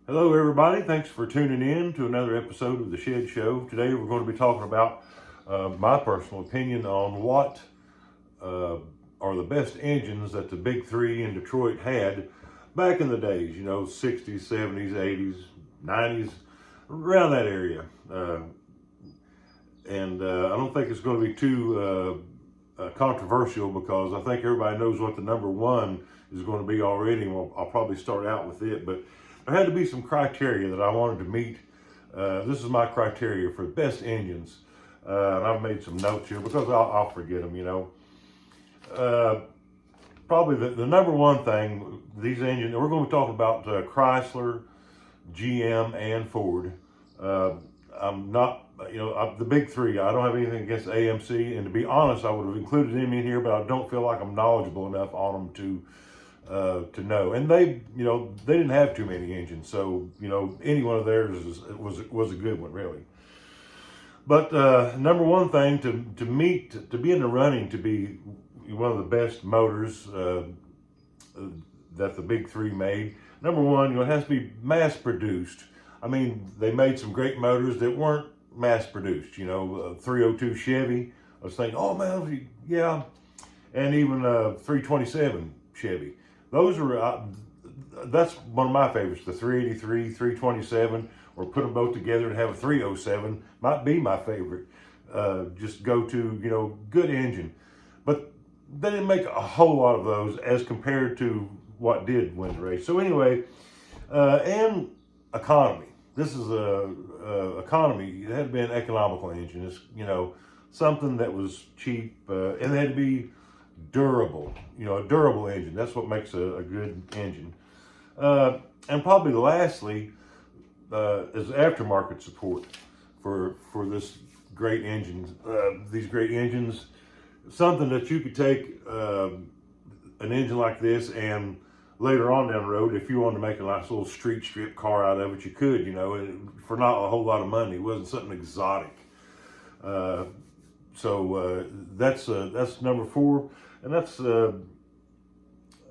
Hello, everybody. Thanks for tuning in to another episode of The Shed Show. Today, we're going to be talking about my personal opinion on what are the best engines that the big three in Detroit had back in the days, 60s, 70s, 80s, 90s, around that area. And I don't think it's going to be too controversial because I think everybody knows what the number one is going to be already. And I'll probably start out with it, but there had to be some criteria that I wanted to meet. This is my criteria for best engines. And I've made some notes here because I'll forget them, Probably the number one thing, these engines, we're going to talk about Chrysler, GM, and Ford. I'm not, the big three. I don't have anything against AMC, and to be honest, I would have included them in here, but I don't feel like I'm knowledgeable enough on them to know. And they didn't have too many engines, so any one of theirs was a good one, really. But number one thing to be in the running to be one of the best motors that the big three made. Number one, it has to be mass produced. I mean, they made some great motors that weren't mass produced. 302 Chevy. I was thinking, oh man, yeah, and even 327 Chevy. Those are that's one of my favorites. The 383, 327, or put them both together and have a 307 might be my favorite. Just go to good engine, but they didn't make a whole lot of those as compared to what did win the race. So anyway, and economy. This is a economy. It had to be an economical engine. It's something that was cheap, and it had to be durable. A durable engine. That's what makes a good engine. And probably lastly is aftermarket support for this great engine. These great engines, something that you could take an engine like this and later on down the road, if you wanted to make a nice little street strip car out of it, you could, for not a whole lot of money. It wasn't something exotic. So that's number four, and that's like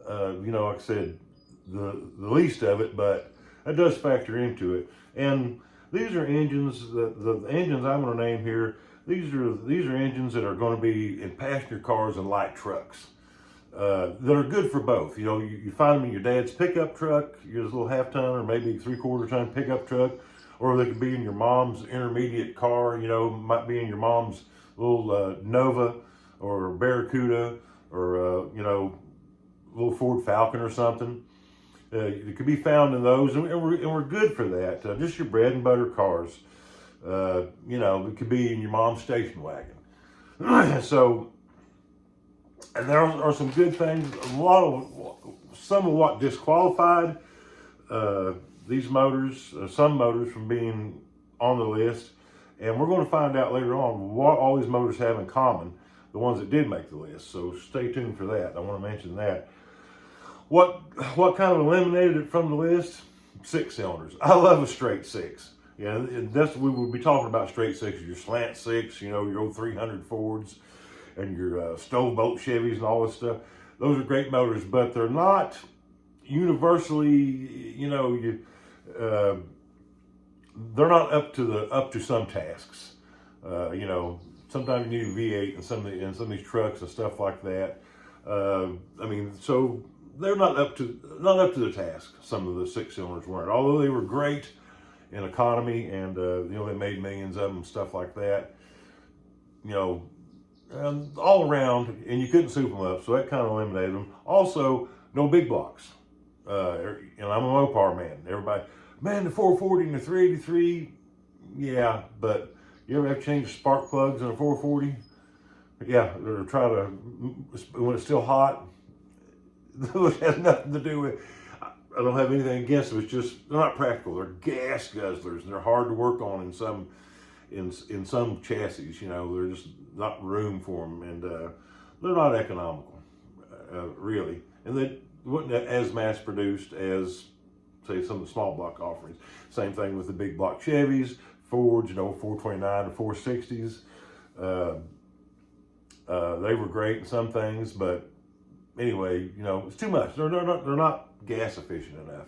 I said, the least of it, but that does factor into it. And these are engines. The engines I'm going to name here. These are engines that are going to be in passenger cars and light trucks. That are good for both. You find them in your dad's pickup truck, your little half-ton or maybe three-quarter-ton pickup truck, or they could be in your mom's intermediate car. Might be in your mom's little Nova or Barracuda or little Ford Falcon or something. It could be found in those, and we're good for that. Just your bread and butter cars. It could be in your mom's station wagon. So. And there are some good things. Some of what disqualified these motors, some motors from being on the list. And we're going to find out later on what all these motors have in common, the ones that did make the list. So stay tuned for that. I want to mention that. What kind of eliminated it from the list? 6 cylinders. I love a straight six. We would be talking about straight sixes, your slant six, your old 300 Fords. And your stove-bolt Chevys and all this stuff. Those are great motors, but they're not universally, they're not up to some tasks. Sometimes you need a V8 in some of these trucks and stuff like that. So they're not up to the task. Some of the 6 cylinders weren't, although they were great in economy, and they made millions of them and stuff like that. All around, and you couldn't soup them up, so that kind of eliminated them. Also, no big blocks. I'm a Mopar man. Everybody, man, the 440 and the 383, yeah, but you ever have to change the spark plugs in a 440? Yeah, or try to, when it's still hot, it has nothing to do with, I don't have anything against them. It's just, they're not practical. They're gas guzzlers, and they're hard to work on in some chassis. There's just not room for them, and they're not economical, really. And they wasn't as mass produced as, say, some of the small block offerings. Same thing with the big block Chevys, Fords, 429 and 460s. They were great in some things, but anyway, it's too much. They're not gas efficient enough.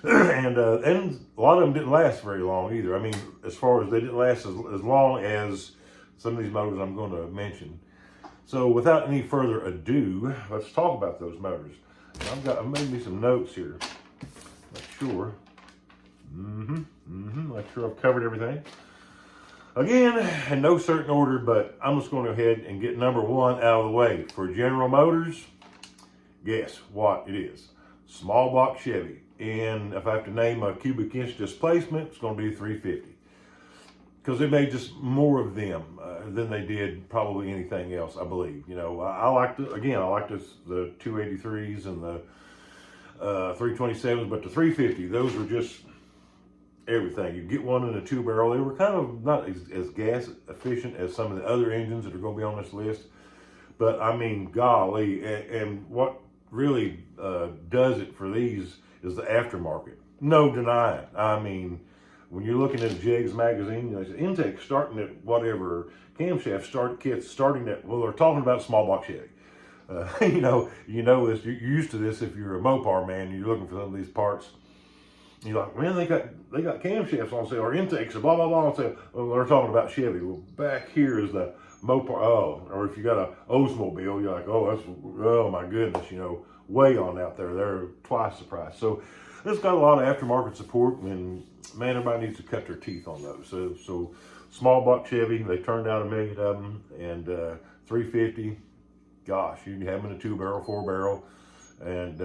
and a lot of them didn't last very long either. I mean, as far as they didn't last as long as some of these motors I'm going to mention. So without any further ado, let's talk about those motors. I've made me some notes here. Make sure. Make sure I've covered everything. Again, in no certain order, but I'm just going to go ahead and get number one out of the way. For General Motors, guess what it is? Small block Chevy. And if I have to name a cubic inch displacement, it's going to be 350. Because they made just more of them than they did probably anything else, I believe. You know, I like the 283s and the 327s, but the 350, those were just everything. You get one in a 2-barrel. They were kind of not as gas efficient as some of the other engines that are going to be on this list. But I mean, golly, and what really does it for these is the aftermarket. No denying. I mean, when you're looking at a Jegs magazine, you know, intake starting at whatever, camshaft kits starting at, well, they're talking about small block Chevy. You know this, you're used to this if you're a Mopar man and you're looking for some of these parts. You're like, man, they got camshafts on sale, or intakes, or blah, blah, blah on sale. Well, they're talking about Chevy. Well, back here is the Mopar, or if you got a Oldsmobile, you're like, oh my goodness, you know, way on out there. They're twice the price. So it's got a lot of aftermarket support, and man, everybody needs to cut their teeth on those. So small block Chevy, they turned out 1 million of them, and 350, gosh, you can have them in a 2-barrel, 4-barrel, and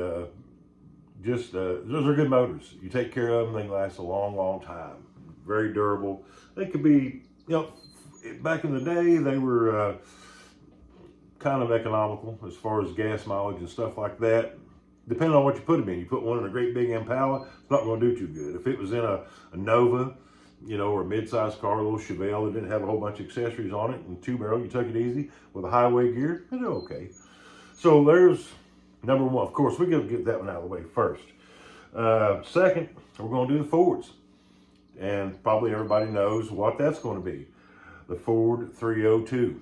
those are good motors. You take care of them, they last a long, long time. Very durable. They could be, you know, back in the day, they were kind of economical as far as gas mileage and stuff like that. Depending on what you put them in. You put one in a great big Impala, it's not going to do too good. If it was in a Nova, you know, or a mid-sized car, a little Chevelle that didn't have a whole bunch of accessories on it, and 2-barrel, you took it easy with a highway gear, it'd do okay. So there's number one. Of course, we're going to get that one out of the way first. Second, we're going to do the Fords. And probably everybody knows what that's going to be. The Ford 302.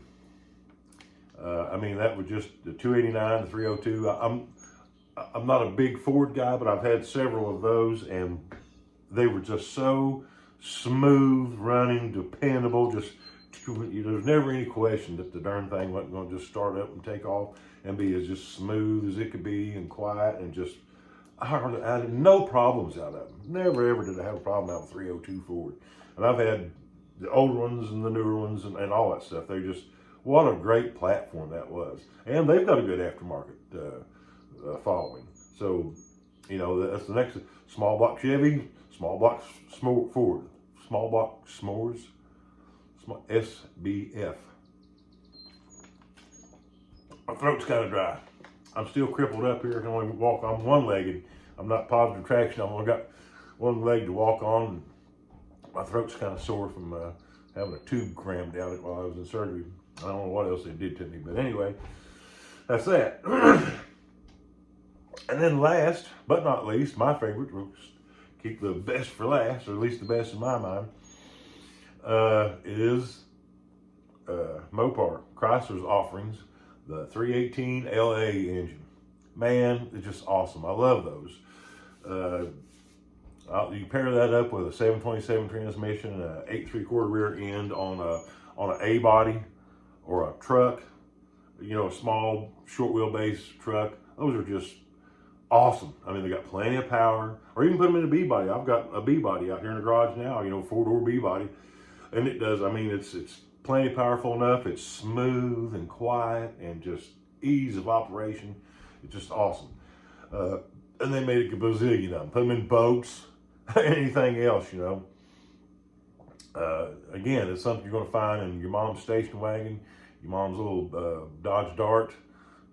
I mean, that was just the 289, the 302. I'm not a big Ford guy, but I've had several of those, and they were just so smooth, running, dependable. Just, there's never any question that the darn thing wasn't going to just start up and take off and be as just smooth as it could be and quiet, and just, I had no problems out of them. Never ever did I have a problem out with 302 Ford. And I've had the older ones and the newer ones and all that stuff. They just, what a great platform that was. And they've got a good aftermarket following. So, you know, that's the next. Small block Chevy, small block Ford, small block s'mores, SBF. My throat's kind of dry. I'm still crippled up here. I can only walk on one-legged. I'm not positive traction. I've only got one leg to walk on. My throat's kind of sore from having a tube crammed down it while I was in surgery. I don't know what else they did to me, but anyway, that's that. And then last, but not least, my favorite, we'll keep the best for last, or at least the best in my mind, is Mopar, Chrysler's offerings, the 318 LA engine. Man, it's just awesome. I love those. You pair that up with a 727 transmission and an 8 3/4 rear end on an A body or a truck, you know, a small short wheelbase truck. Those are just awesome. I mean, they got plenty of power, or you can put them in a B body. I've got a B body out here in the garage now, you know, 4-door B body, and it does. I mean, it's plenty powerful enough. It's smooth and quiet and just ease of operation. It's just awesome. And they made a bazillion of them. Put them in boats, anything else, you know. Again, it's something you're going to find in your mom's station wagon, your mom's little Dodge Dart,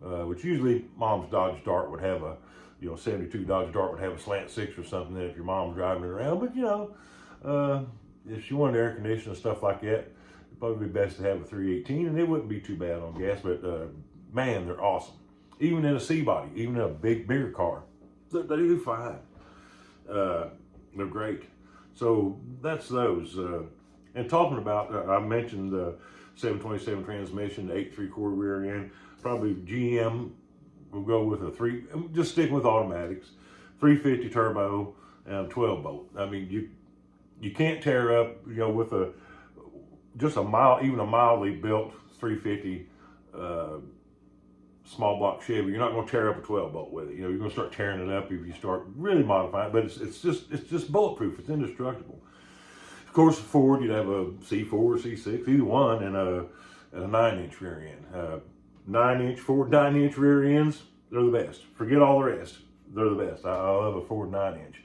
which usually mom's Dodge Dart would have a, you know, 72 Dodge Dart would have a slant 6 or something if your mom's driving it around. But, you know, if she wanted air conditioning and stuff like that, it'd probably be best to have a 318, and it wouldn't be too bad on gas. But, man, they're awesome. Even in a C body, even in a bigger car, they do fine. They're great. So that's those. And talking about, I mentioned the 727 transmission, 8 3/4 rear end. Probably GM will go with just stick with automatics. 350 turbo, and a 12 bolt. I mean, you can't tear up, you know, with just a mild, even a mildly built 350 small block Chevy. You're not going to tear up a 12 bolt with it. You know, you're going to start tearing it up if you start really modifying it. But it's just bulletproof. It's indestructible. Of course, Ford, you'd have a C4 or C6, either one, and a 9-inch rear end. 9-inch Ford 9-inch rear ends, they're the best. Forget all the rest. They're the best. I love a Ford 9-inch.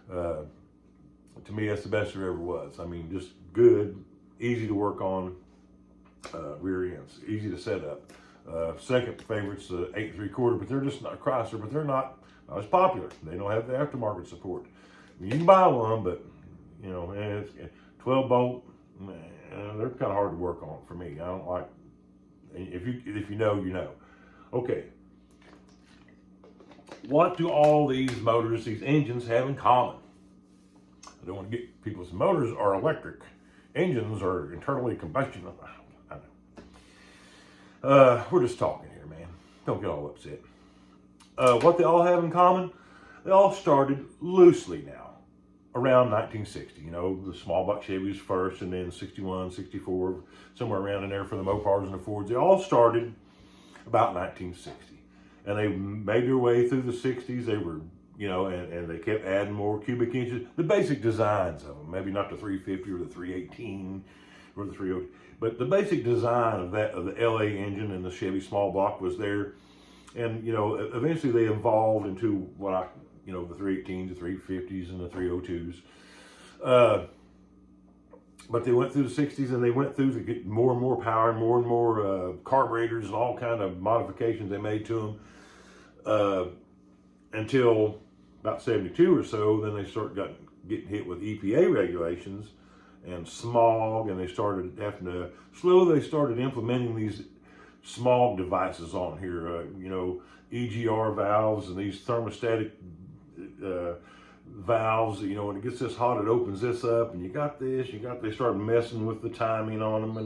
To me, that's the best there ever was. I mean, just good, easy to work on rear ends, easy to set up. Second favorite's the 8 3/4, but they're just not Chrysler, but they're not as popular. They don't have the aftermarket support. I mean, you can buy one, but you know, it's 12 bolt, they're kind of hard to work on for me. I don't like. If you know, you know. Okay. What do all these motors, these engines have in common? I don't want to get people's motors are electric. Engines are internally combustion. I know. We're just talking here, man. Don't get all upset. What they all have in common? They all started loosely now, around 1960. You know, the small block Chevys first, and then 61, 64, somewhere around in there for the Mopars and the Fords. They all started about 1960. And they made their way through the 60s. They were, you know, and they kept adding more cubic inches. The basic designs of them, maybe not the 350 or the 318 or the 302, but the basic design of that, of the LA engine and the Chevy small block was there. And, you know, eventually they evolved into what you know, the 318s, the 350s, and the 302s. But they went through the 60s, and they went through to get more and more power, and more carburetors and all kind of modifications they made to them until about 72 or so. Then they getting hit with EPA regulations and smog, and they started having to slowly. They started implementing these smog devices on here, you know, EGR valves and these thermostatic valves. You know, when it gets this hot, it opens this up, and they start messing with the timing on them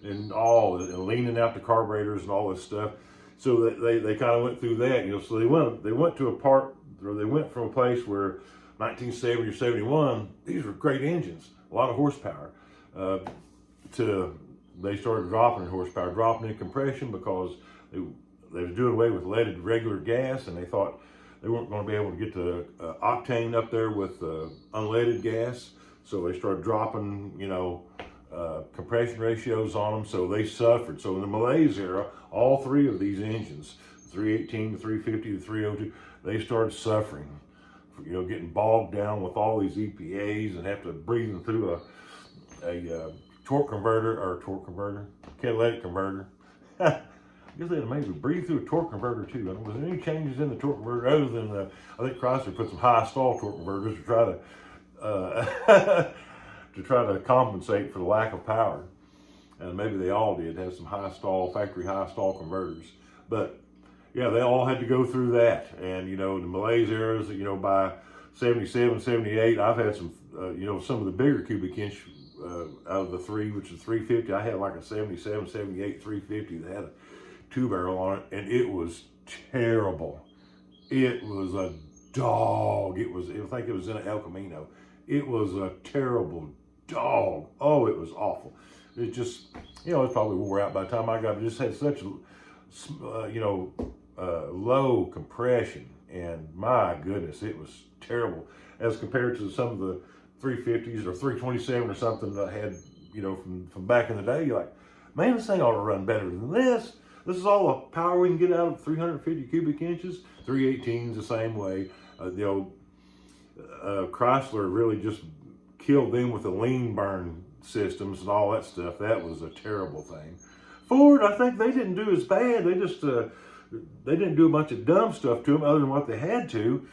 and leaning out the carburetors and all this stuff. So they kind of went through that, you know. So they went to a part, or they went from a place where 1970 or 71, these were great engines, a lot of horsepower, to they started dropping in horsepower, dropping in compression, because they were doing away with leaded regular gas, and they thought they weren't going to be able to get the octane up there with unleaded gas. So they started dropping, you know, compression ratios on them. So they suffered. So in the malaise era, all three of these engines, 318, the 350, the 302, they started suffering. You know, getting bogged down with all these EPAs and have to breathe them through a catalytic converter. I guess they had maybe breathe through a torque converter too. I mean, was there any changes in the torque converter other than I think Chrysler put some high stall torque converters to try to to compensate for the lack of power, and maybe they all did have some factory high stall converters. But yeah, they all had to go through that, and you know, the malaise eras. You know, by 77, 78, I've had some you know, some of the bigger cubic inch. Out of the three, which is 350, I had like a 77, 78 350 that had a 2-barrel on it, and it was terrible. It was a dog. I think it was in an El Camino. It was a terrible dog. Oh, it was awful. It just, you know, it probably wore out by the time I got it. It just had such, you know, low compression, and my goodness, it was terrible as compared to some of the 350s or 327 or something that I had, you know, from back in the day. You're like, man, this thing ought to run better than this. This is all the power we can get out of 350 cubic inches. 318s the same way. You know, Chrysler really just killed them with the lean burn systems and all that stuff. That was a terrible thing. Ford, I think they didn't do as bad. They just they didn't do a bunch of dumb stuff to them other than what they had to.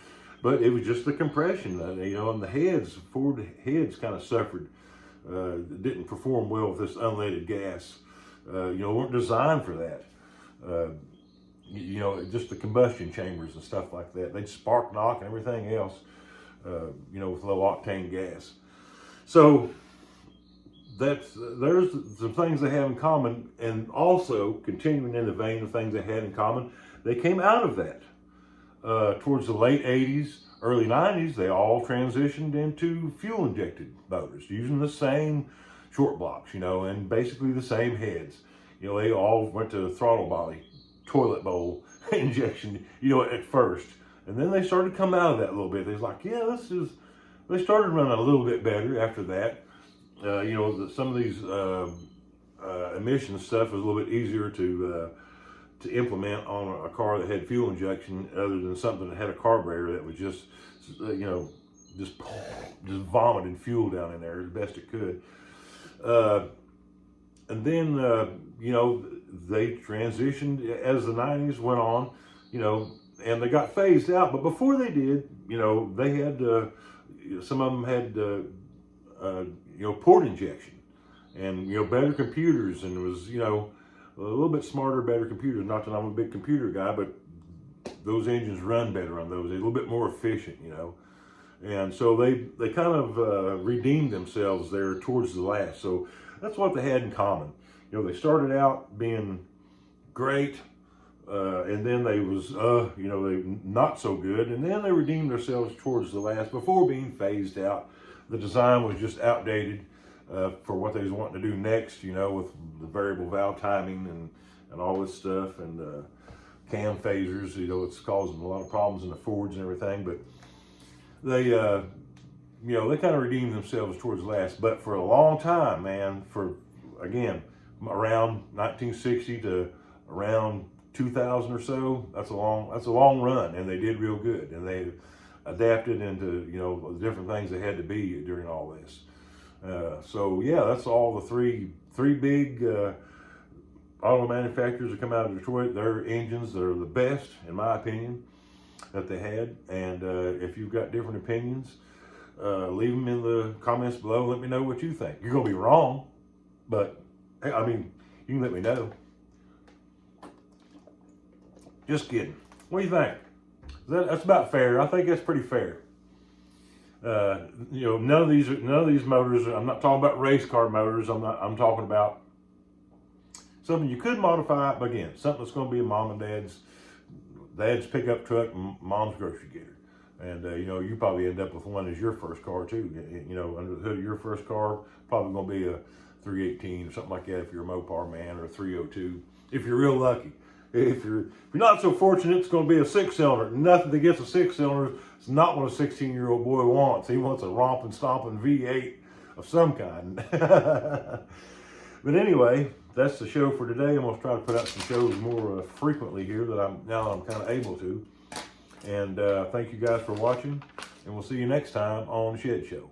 But it was just the compression, you know, and the heads, Ford heads kind of suffered, didn't perform well with this unleaded gas. You know, weren't designed for that. You know, just the combustion chambers and stuff like that. They'd spark knock and everything else, you know, with low octane gas. So there's some things they have in common, and also continuing in the vein of things they had in common, they came out of that. Towards the late 80s, early 90s, they all transitioned into fuel injected motors using the same short blocks, you know, and basically the same heads. You know, they all went to throttle body, toilet bowl injection, you know, at first. And then they started to come out of that a little bit. They was like, yeah, they started running a little bit better after that. You know, some of these emission stuff was a little bit easier to implement on a car that had fuel injection, other than something that had a carburetor that was just, you know, just vomiting fuel down in there as best it could. And then, you know, they transitioned as the 90s went on, you know, and they got phased out. But before they did, you know, they had, some of them had, you know, port injection and, you know, better computers, and it was, you know, a little bit smarter, better computers. Not that I'm a big computer guy, but those engines run better on those. They're a little bit more efficient, you know. And so they kind of redeemed themselves there towards the last. So that's what they had in common. You know, they started out being great, and then they was, you know, they not so good. And then they redeemed themselves towards the last before being phased out. The design was just outdated for what they was wanting to do next, you know, with the variable valve timing and all this stuff, and cam phasers. You know, it's causing a lot of problems in the Fords and everything. But they, you know, they kind of redeemed themselves towards the last. But for a long time, man, for, again, around 1960 to around 2000 or so, that's a long run, and they did real good, and they adapted into, you know, the different things they had to be during all this. So yeah, that's all the three big auto manufacturers that come out of Detroit. Their engines are the best, in my opinion, that they had. And if you've got different opinions, leave them in the comments below. Let me know what you think. You're gonna be wrong, but I mean, you can let me know. Just kidding. What do you think? That's about fair. I think that's pretty fair. You know, none of these motors. I'm not talking about race car motors. I'm talking about something you could modify, but again, something that's going to be a mom and dad's pickup truck, mom's grocery getter. And you know, you probably end up with one as your first car too. You know, under the hood of your first car, probably going to be a 318 or something like that if you're a Mopar man, or a 302 if you're real lucky. If you're not so fortunate, it's going to be a 6-cylinder. Nothing that gets a 6-cylinder is not what a 16-year-old boy wants. He wants a romping, stomping V8 of some kind. But anyway, that's the show for today. I'm going to try to put out some shows more frequently here that I'm kind of able to. And thank you guys for watching, and we'll see you next time on Shed Show.